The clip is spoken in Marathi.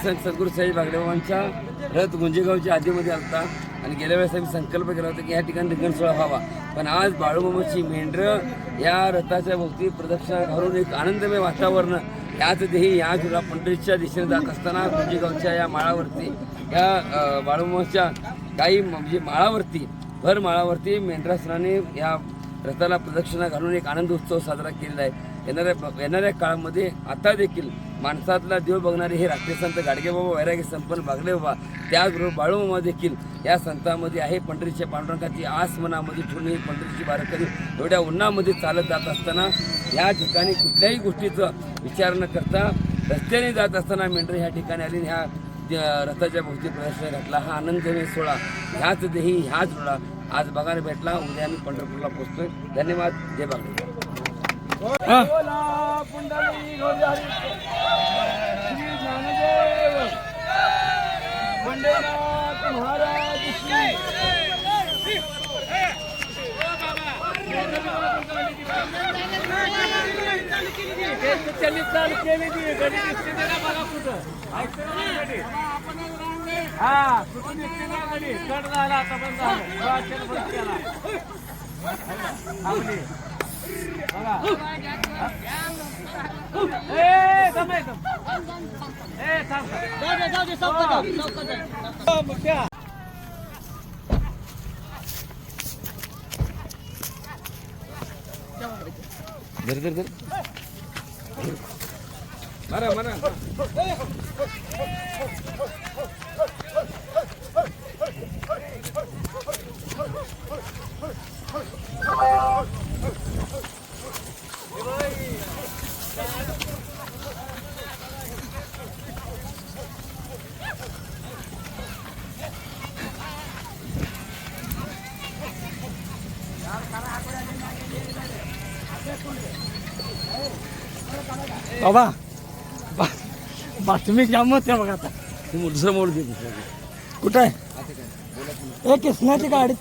संत सद्गुरू साई बागडेबाबांच्या रथ गुंजेगावच्या आधीमध्ये आलता आणि गेल्या वेळेस आम्ही संकल्प केला होता की ह्या ठिकाणी रिंगण सोहळा व्हावा. पण आज बाळूमामाची मेंढरं या रथाच्या भोवती प्रदक्षिणा घालून एक आनंदमय वातावरण याच देही या जुला पंढरीच्या दिशेने जात असताना गुंजेगावच्या या माळावरती या बाळूमामाच्या काही म्हणजे माळावरती भर माळावरती मेंढरासनाने या रथाला प्रदक्षिणा घालून एक आनंद उत्सव साजरा केलेला आहे. येणाऱ्या काळामध्ये आता देखील माणसातला देव बघणारे हे राष्ट्रीय संत गाडगेबाबा वैरागी संपन्न बागडेबाबा त्याचबरोबर बाळूमामा देखील या संतांमध्ये आहे. पंढरीच्या पांडुरंगाची आस मनामध्ये ठेवून ही पंढरीची वारकरी एवढ्या उन्हामध्ये चालत जात असताना या ठिकाणी कुठल्याही गोष्टीचा विचार न करता रस्त्याने जात असताना मेंढर ह्या ठिकाणी आली ह्या रथाच्या भोवती प्रदर्शन घातला. हा आनंदमय सोहळा ह्याच देही ह्याच रोळा आज बघायला भेटला. उद्या आम्ही पंढरपूरला पोहोचतोय. धन्यवाद. जय बागडे. हा कुठून निघते ना गाडी कट झाला आता बंद झालं बंद केला बघा ए जमे ए थांब जाऊ दे चौकात मुख्या धर मारा बाबा बातमी जाम होत्या बघा आता. दुसरा मोड दे. कुठं आहे? कृष्णाची गाडी.